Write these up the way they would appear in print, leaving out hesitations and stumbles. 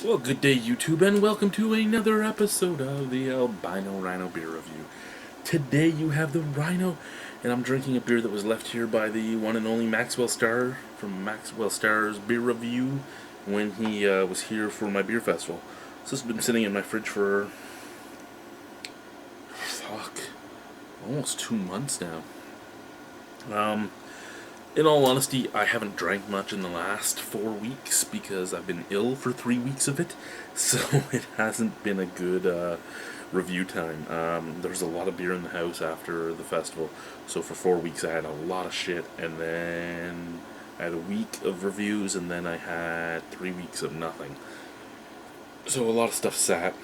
Well, good day, YouTube, and welcome to another episode of the Albino Rhino Beer Review. Today you have the Rhino, and I'm drinking a beer that was left here by the one and only Maxwell Star from Maxwell Star's Beer Review when he was here for my beer festival. So this has been sitting in my fridge for, almost 2 months now. In all honesty, I haven't drank much in the last 4 weeks because I've been ill for 3 weeks of it, so it hasn't been a good review time. There was a lot of beer in the house after the festival, so for 4 weeks I had a lot of shit, and then I had a week of reviews, and then I had 3 weeks of nothing. So a lot of stuff sat,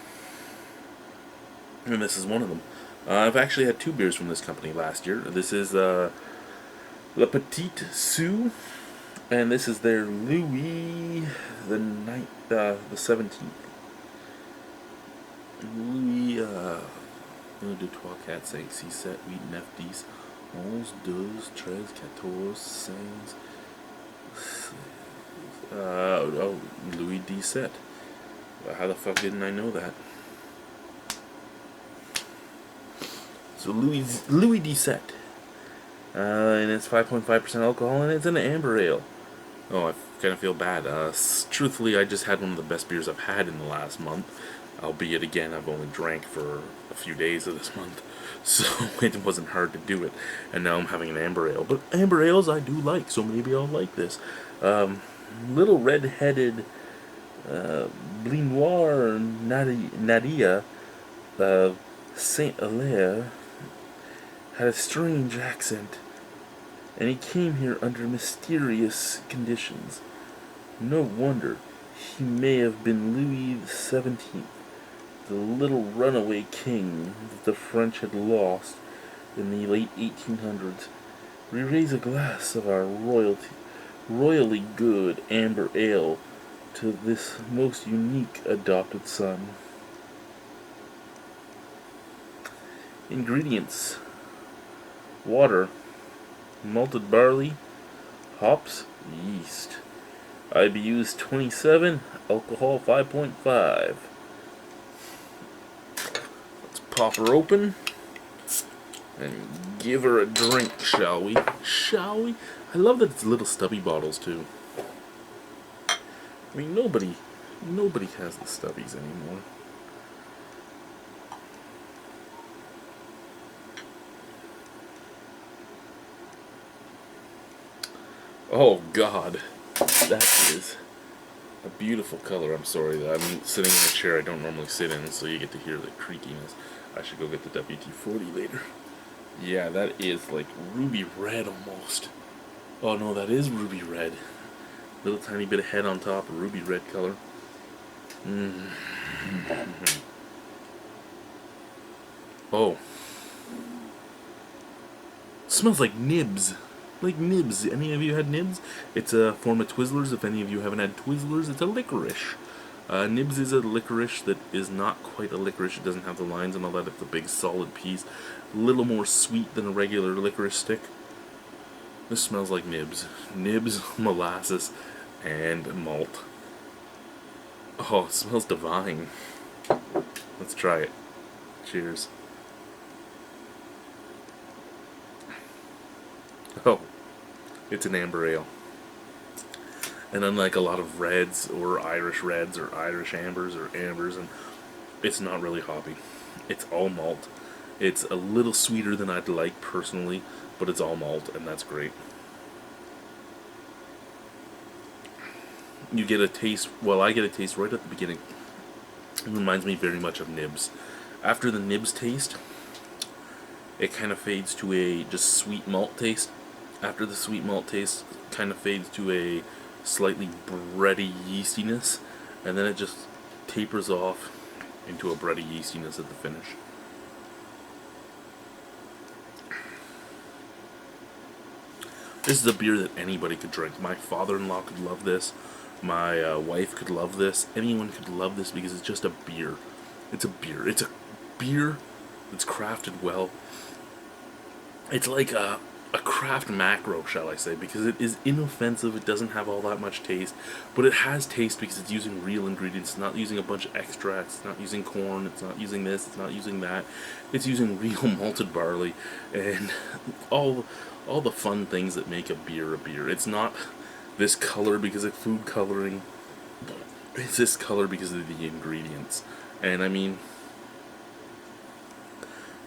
and this is one of them. I've actually had 2 beers from this company last year. This is Le Petit-Sault, and this is their Louis the 17th. Louis, de 3, 4, 5, 6, 7, 8, 9, 10, 11, 12, 13, 14, 16. Louis XVII. How the fuck didn't I know that? So Louis XVII. And it's 5.5% alcohol, and it's an amber ale. Oh, I kind of feel bad. Truthfully, I just had one of the best beers I've had in the last month. Albeit, again, I've only drank for a few days of this month, so it wasn't hard to do it. And now I'm having an amber ale. But amber ales I do like, so maybe I'll like this. Little red-headed Blinoir Nadia Saint Hilaire had a strange accent, and he came here under mysterious conditions. No wonder he may have been Louis XVII, the little runaway king that the French had lost in the late 1800s. We raise a glass of our royally good amber ale to this most unique adopted son. Ingredients: water, malted barley, hops, yeast. IBUs 27, alcohol 5.5. Let's pop her open and give her a drink, shall we? Shall we? I love that it's little stubby bottles too. I mean, nobody has the stubbies anymore. Oh God, that is a beautiful color. I'm sorry that I'm sitting in a chair I don't normally sit in, so you get to hear the creakiness. I should go get the WT-40 later. Yeah, that is like ruby red almost. Oh no, that is ruby red. Little tiny bit of head on top, ruby red color. Oh. Smells like nibs. Like nibs. Any of you had nibs? It's a form of Twizzlers. If any of you haven't had Twizzlers, it's a licorice. Nibs is a licorice that is not quite a licorice. It doesn't have the lines and all that. It's a big solid piece. A little more sweet than a regular licorice stick. This smells like nibs. Nibs, molasses, and malt. Oh, it smells divine. Let's try it. Cheers. Oh, it's an amber ale. And unlike a lot of reds or Irish ambers, and it's not really hoppy. It's all malt. It's a little sweeter than I'd like personally, but it's all malt, and that's great. You get a taste, well, I get a taste right at the beginning. It reminds me very much of nibs. After the nibs taste, it kind of fades to a just sweet malt taste. After the sweet malt taste kind of fades to a slightly bready yeastiness, and then it just tapers off into a bready yeastiness at the finish. This is a beer that anybody could drink. My father-in-law could love this. My wife could love this. Anyone could love this because it's just a beer. It's a beer. It's a beer that's crafted well. It's like a a craft macro, shall I say, because it is inoffensive. It doesn't have all that much taste, but it has taste because it's using real ingredients. It's not using a bunch of extracts. It's not using corn. It's not using this. It's not using that. It's using real malted barley and all the fun things that make a beer a beer. It's not this color because of food coloring. It's this color because of the ingredients. And I mean,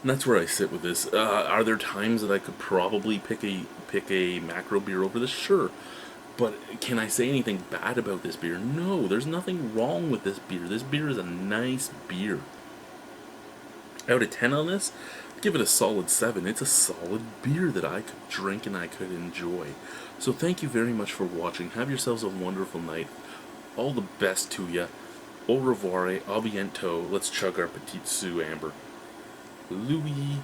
that's where I sit with this. Are there times that I could probably pick a macro beer over this? Sure. But can I say anything bad about this beer? No, there's nothing wrong with this beer. This beer is a nice beer. Out of 10 on this, give it a solid 7. It's a solid beer that I could drink and I could enjoy. So thank you very much for watching. Have yourselves a wonderful night. All the best to ya. Au revoir, a bientôt. Let's chug our Petit-Sault amber. Louis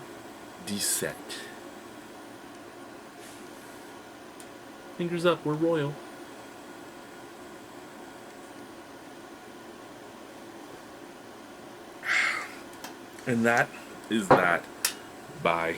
XVII. Fingers up, we're royal. And that is that. Bye.